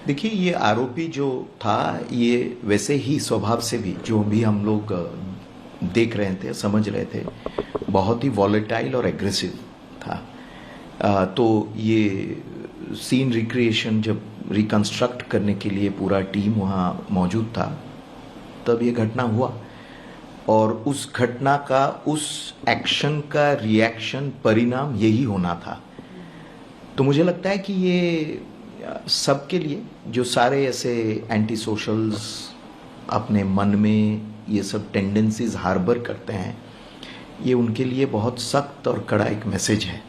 देखिए, ये आरोपी जो था, ये वैसे ही स्वभाव से भी जो भी हम लोग देख रहे थे, समझ रहे थे, बहुत ही वॉलेटाइल और एग्रेसिव था। तो ये सीन रिक्रिएशन जब रिकंस्ट्रक्ट करने के लिए पूरा टीम वहाँ मौजूद था, तब ये घटना हुआ और उस घटना का, उस एक्शन का रिएक्शन, परिणाम यही होना था। तो मुझे लगता है कि ये सबके लिए, जो सारे ऐसे एंटी सोशल्स अपने मन में ये सब टेंडेंसीज हार्बर करते हैं, ये उनके लिए बहुत सख्त और कड़ा एक मैसेज है।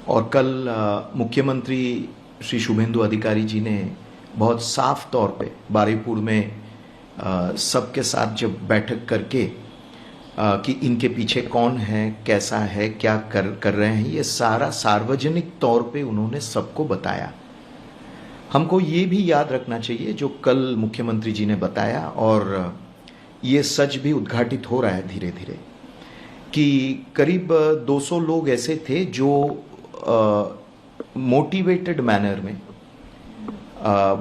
और कल मुख्यमंत्री श्री शुभेंदु अधिकारी जी ने बहुत साफ तौर पे बारुईपुर में सबके साथ जब बैठक करके कि इनके पीछे कौन है, कैसा है, क्या कर रहे हैं, ये सारा सार्वजनिक तौर पे उन्होंने सबको बताया। हमको ये भी याद रखना चाहिए जो कल मुख्यमंत्री जी ने बताया, और ये सच भी उद्घाटित हो रहा है धीरे धीरे, कि करीब 200 लोग ऐसे थे जो मोटिवेटेड मैनर में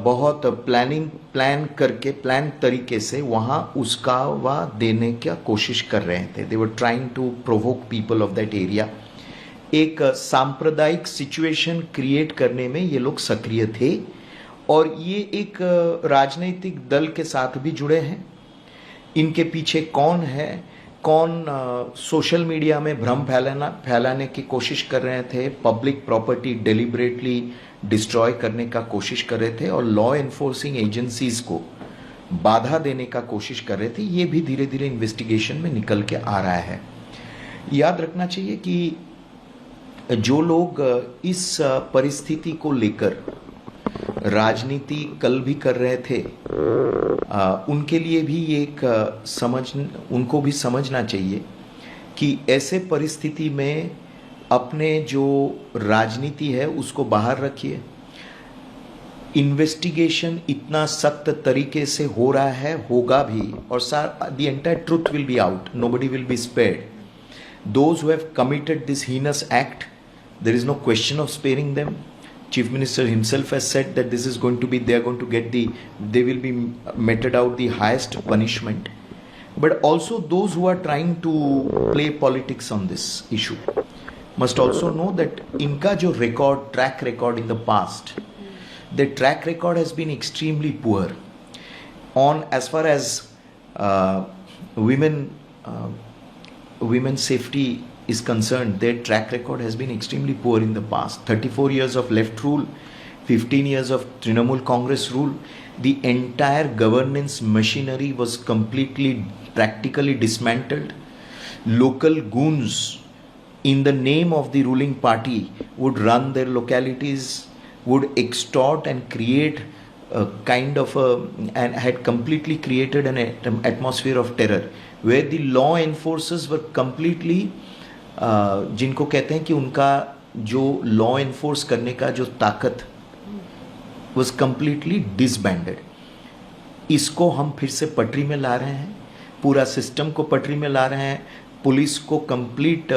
बहुत प्लान तरीके से वहाँ उस्कावा देने का कोशिश कर रहे थे। They were trying to provoke people of that area. एक सांप्रदायिक सिचुएशन क्रिएट करने में ये लोग सक्रिय थे, और ये एक राजनीतिक दल के साथ भी जुड़े हैं। इनके पीछे कौन है, कौन सोशल मीडिया में भ्रम फैलाने की कोशिश कर रहे थे, पब्लिक प्रॉपर्टी डेलिबरेटली डिस्ट्रॉय करने का कोशिश कर रहे थे, और लॉ एनफोर्सिंग एजेंसीज को बाधा देने का कोशिश कर रहे थे, ये भी धीरे धीरे इन्वेस्टिगेशन में निकल के आ रहा है। याद रखना चाहिए कि जो लोग इस परिस्थिति को लेकर राजनीति कल भी कर रहे थे, उनके लिए भी एक उनको भी समझना चाहिए कि ऐसे परिस्थिति में अपने जो राजनीति है उसको बाहर रखिए। इन्वेस्टिगेशन इतना सख्त तरीके से हो रहा है, होगा भी, और the entire truth will be out, nobody will be spared. Those who have committed this heinous act, there is no question of sparing them. Chief Minister himself has said that this is going to be, they are going to get they will be meted out the highest punishment. But also those who are trying to play politics on this issue must also know that inka jo track record in the past, the track record has been extremely poor on as far as women's safety is concerned. Their track record has been extremely poor in the past. 34 years of left rule, 15 years of Trinamool Congress rule, the entire governance machinery was practically dismantled. Local goons in the name of the ruling party would run their localities, would extort and create a kind of and had completely created an atmosphere of terror where the law enforcers were completely जिनको कहते हैं कि उनका जो law enforce करने का जो ताकत वॉज कम्प्लीटली डिसबैंडेड। इसको हम फिर से पटरी में ला रहे हैं, पूरा सिस्टम को पटरी में ला रहे हैं। पुलिस को कंप्लीट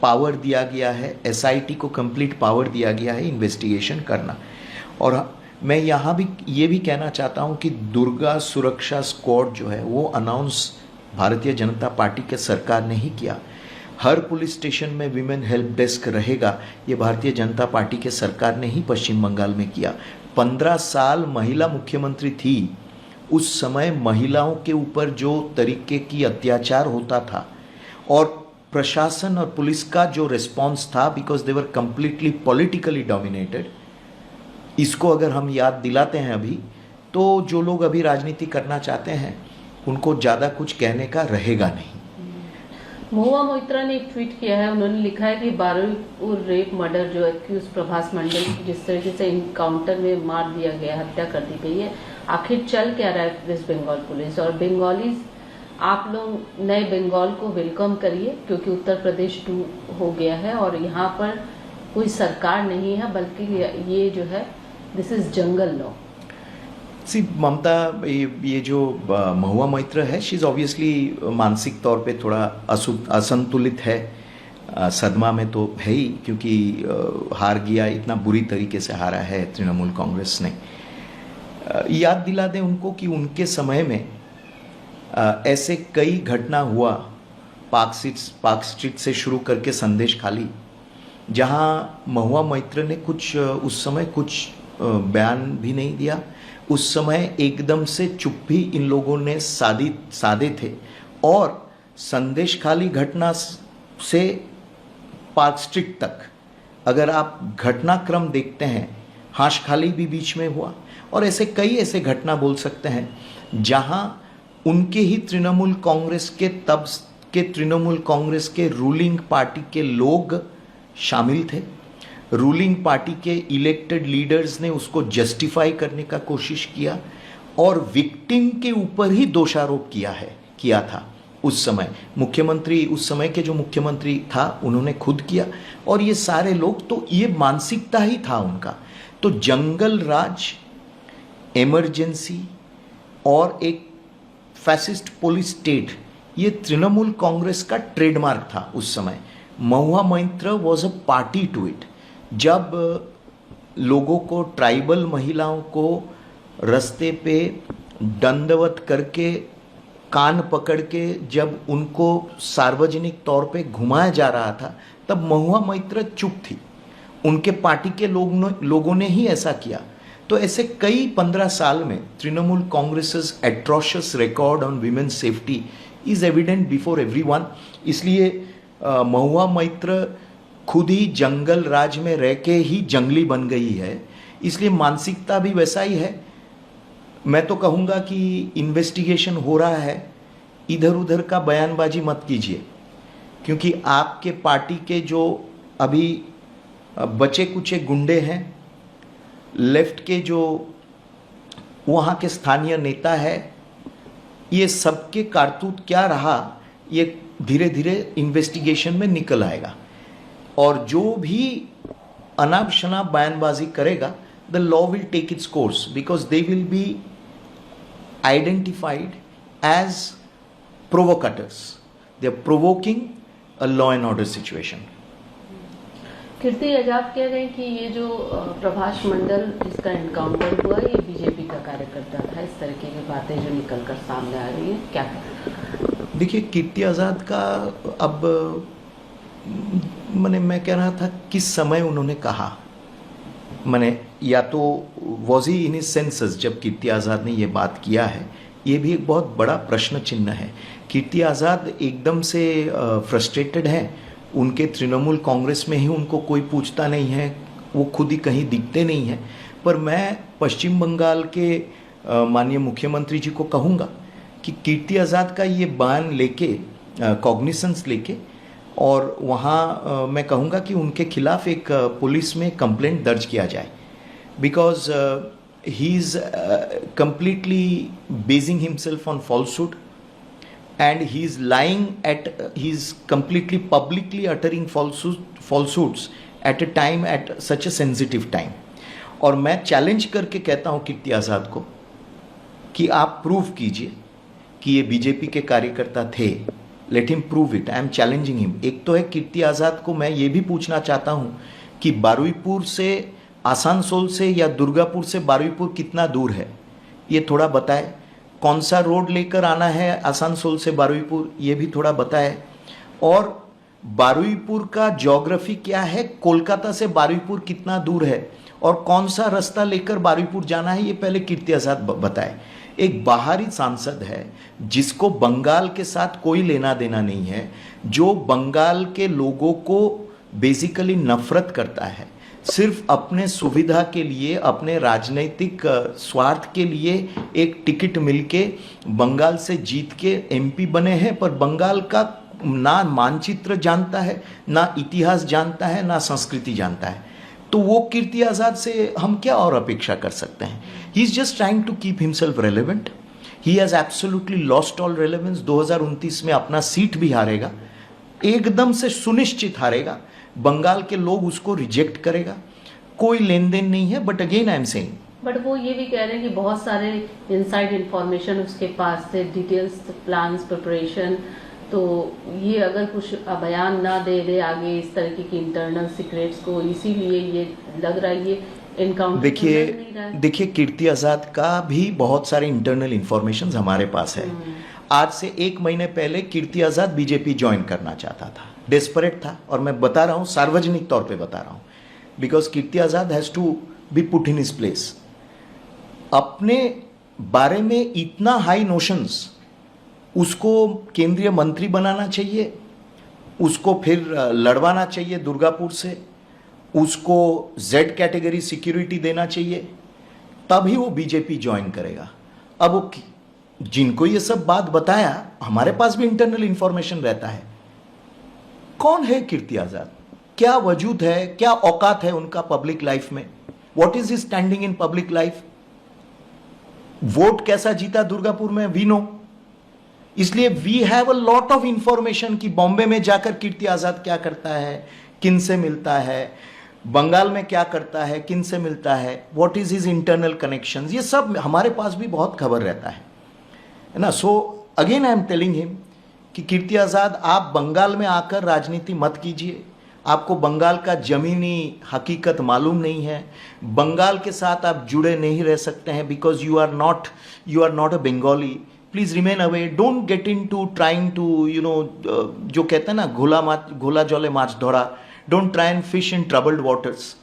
पावर दिया गया है, एसआईटी को कंप्लीट पावर दिया गया है इन्वेस्टिगेशन करना। और मैं यहाँ भी ये भी कहना चाहता हूँ कि दुर्गा सुरक्षा स्क्वाड जो है वो अनाउंस भारतीय जनता पार्टी के सरकार ने ही किया। हर पुलिस स्टेशन में विमेन हेल्प डेस्क रहेगा, ये भारतीय जनता पार्टी के सरकार ने ही पश्चिम बंगाल में किया। 15 साल महिला मुख्यमंत्री थी, उस समय महिलाओं के ऊपर जो तरीके की अत्याचार होता था और प्रशासन और पुलिस का जो रिस्पॉन्स था, because they were completely politically dominated, इसको अगर हम याद दिलाते हैं अभी, तो जो लोग अभी राजनीति करना चाहते हैं उनको ज़्यादा कुछ कहने का रहेगा नहीं। महुआ मोइत्रा ने एक ट्वीट किया है, उन्होंने लिखा है कि बारुईपुर रेप मर्डर जो एक्यूज प्रभास मंडल की जिस तरीके से इनकाउंटर में मार दिया गया, हत्या कर दी गई है, आखिर चल क्या रहा है वेस्ट बंगाल पुलिस। और बंगालीज, आप लोग नए बंगाल को वेलकम करिए, क्योंकि उत्तर प्रदेश 2 हो गया है और यहाँ पर कोई सरकार नहीं है, बल्कि ये जो है दिस इज जंगल लॉ। सी ममता, ये जो महुआ मोइत्रा है, शी इज़ ऑब्वियसली मानसिक तौर पे थोड़ा असंतुलित है, सदमा में तो है ही, क्योंकि हार गया, इतना बुरी तरीके से हारा है तृणमूल कांग्रेस ने। याद दिला दें उनको कि उनके समय में ऐसे कई घटना हुआ, पार्क स्ट्रीट से शुरू करके संदेश खाली, जहां महुआ मैत्र ने उस समय कुछ बयान भी नहीं दिया। उस समय एकदम से चुप्पी इन लोगों ने साधे थे और संदेश खाली घटना से पार्क स्ट्रीट तक अगर आप घटनाक्रम देखते हैं, हाश खाली भी बीच में हुआ और ऐसे घटना बोल सकते हैं जहां उनके ही तृणमूल कांग्रेस के तब के तृणमूल कांग्रेस के रूलिंग पार्टी के लोग शामिल थे। रूलिंग पार्टी के इलेक्टेड लीडर्स ने उसको जस्टिफाई करने का कोशिश किया और विक्टिम के ऊपर ही दोषारोप किया था। उस समय के जो मुख्यमंत्री था उन्होंने खुद किया और ये सारे लोग, तो ये मानसिकता ही था उनका। तो जंगल राज, इमरजेंसी और एक फैसिस्ट पुलिस स्टेट, ये तृणमूल कांग्रेस का ट्रेडमार्क था उस समय। Mahua Moitra was a party to it. जब लोगों को, ट्राइबल महिलाओं को रास्ते पे दंडवत करके, कान पकड़ के जब उनको सार्वजनिक तौर पे घुमाया जा रहा था, तब महुआ मैत्र चुप थी। उनके पार्टी के लोगों ने ही ऐसा किया। तो ऐसे कई 15 साल में Trinamool Congress atrocious record on women safety is evident before everyone. इसलिए महुआ मैत्र खुद ही जंगल राज में रह के ही जंगली बन गई है, इसलिए मानसिकता भी वैसा ही है। मैं तो कहूँगा कि इन्वेस्टिगेशन हो रहा है, इधर उधर का बयानबाजी मत कीजिए, क्योंकि आपके पार्टी के जो अभी बचे कुचे गुंडे हैं, लेफ्ट के जो वहाँ के स्थानीय नेता है, ये सबके कारतूत क्या रहा, ये धीरे धीरे इन्वेस्टिगेशन में निकल आएगा। और जो भी अनाप शनाप बयानबाजी करेगा, the law will take its course, because they will be identified as provocators. They are provoking a law and order situation. Kirti Azad कह रहे हैं कि ये जो प्रभाष मंडल जिसका एनकाउंटर हुआ, ये बीजेपी का कार्यकर्ता था। इस तरीके की बातें जो निकलकर सामने आ रही हैं, क्या करें? देखिए, कीर्ति आजाद का अब मैं कह रहा था किस समय उन्होंने कहा, या तो वॉज ही इन सेंसेस जब कीर्ति आज़ाद ने ये बात किया है, ये भी एक बहुत बड़ा प्रश्न चिन्ह है। कीर्ति आज़ाद एकदम से फ्रस्ट्रेटेड हैं, उनके तृणमूल कांग्रेस में ही उनको कोई पूछता नहीं है, वो खुद ही कहीं दिखते नहीं हैं। पर मैं पश्चिम बंगाल के माननीय मुख्यमंत्री जी को कहूँगा कि कीर्ति आज़ाद का ये बयान लेके, कॉग्निसेंस लेके, और वहाँ मैं कहूँगा कि उनके खिलाफ एक पुलिस में कंप्लेंट दर्ज किया जाए, because he is completely basing himself on falsehood and he is completely publicly uttering falsehoods at a time, at such a sensitive time. और मैं चैलेंज करके कहता हूँ कीर्ति आज़ाद को कि आप प्रूव कीजिए कि ये बीजेपी के कार्यकर्ता थे। Let him prove it, I am challenging him. एक तो है कीर्ति आज़ाद को मैं ये भी पूछना चाहता हूँ कि बारुईपुर से, आसनसोल से या दुर्गापुर से बारुईपुर कितना दूर है, ये थोड़ा बताए। कौन सा रोड लेकर आना है आसनसोल से बारुईपुर, ये भी थोड़ा बताए। और बारुईपुर का ज्योग्राफी क्या है, कोलकाता से बारुईपुर कितना दूर है, और कौन सा रास्ता लेकर बारुईपुर जाना है, ये पहले कीर्ति आज़ाद बताए। एक बाहरी सांसद है जिसको बंगाल के साथ कोई लेना देना नहीं है, जो बंगाल के लोगों को बेसिकली नफरत करता है, सिर्फ अपने सुविधा के लिए, अपने राजनीतिक स्वार्थ के लिए एक टिकट मिलके बंगाल से जीत के एमपी बने हैं, पर बंगाल का ना मानचित्र जानता है, ना इतिहास जानता है, ना संस्कृति जानता है। तो वो कीर्ति आज़ाद से हम क्या और अपेक्षा कर सकते हैं? He is just trying to keep himself relevant. He has absolutely lost all relevance. 2029 में अपना सीट भी हारेगा, एकदम से सुनिश्चित हारेगा। बंगाल के लोग उसको रिजेक्ट करेगा, कोई लेन देन नहीं है। But again I am saying, but वो ये भी कह रहे हैं कि बहुत सारे इनसाइड इंफॉर्मेशन उसके पास थे, डिटेल्स, प्लान्स, प्रिपरेशन। तो ये अगर कुछ बयान ना दे आगे इस तरीके की इंटरनल सीक्रेट्स को, इसीलिए ये लग रहा है ये इनकाउंटर देखिए कीर्ति आजाद का भी बहुत सारे इंटरनल इंफॉर्मेशन हमारे पास है। आज से 1 महीने पहले कीर्ति आजाद बीजेपी ज्वाइन करना चाहता था, डेस्परेट था, और मैं बता रहा हूं, सार्वजनिक तौर पे बता रहा हूं, because Kirti Azad has to be put in his place. अपने बारे में इतना हाई नोशंस, उसको केंद्रीय मंत्री बनाना चाहिए, उसको फिर लड़वाना चाहिए दुर्गापुर से, उसको जेड कैटेगरी सिक्योरिटी देना चाहिए, तभी वो बीजेपी ज्वाइन करेगा। अब वो जिनको ये सब बात बताया, हमारे पास भी इंटरनल इंफॉर्मेशन रहता है। कौन है कीर्ति आजाद, क्या वजूद है, क्या औकात है उनका पब्लिक लाइफ में, what is his standing in public life, vote कैसा जीता दुर्गापुर में, वी नो। इसलिए we have a lot of information कि बॉम्बे में जाकर कीर्ति आजाद क्या करता है, किन से मिलता है, बंगाल में क्या करता है, किन से मिलता है, what is his internal connections, ये सब हमारे पास भी बहुत खबर रहता है ना। So again I am telling him कि कीर्ति आजाद, आप बंगाल में आकर राजनीति मत कीजिए, आपको बंगाल का जमीनी हकीकत मालूम नहीं है, बंगाल के साथ आप जुड़े नहीं रह सकते हैं, because you are not a Bengali. Please remain away, don't get into trying to जो कहते हैं ना, घोला जले माछ धरा, don't try and fish in troubled waters.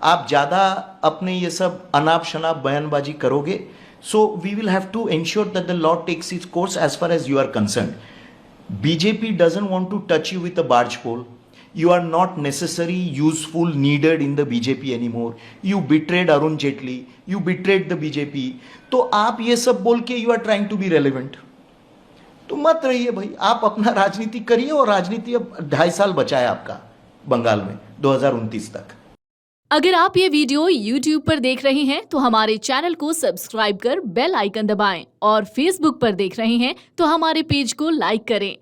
आप ज़्यादा अपने ये सब अनाप शनाप बयानबाजी करोगे, so we will have to ensure that the law takes its course as far as you are concern. BJP doesn't want to touch you with a barge pole. You are not necessary, useful, needed in the BJP anymore. You betrayed Arun Jaitley. You betrayed the BJP. तो आप ये सब बोल के you are trying to be relevant. तो मत रहिए भाई, आप अपना राजनीति करिए, और राजनीति अब 2.5 साल बचा है आपका बंगाल में 2029 तक। अगर आप ये वीडियो YouTube पर देख रहे हैं तो हमारे चैनल को सब्सक्राइब कर बेल आइकन दबाएं, और Facebook पर देख रहे हैं तो हमारे पेज को लाइक करें।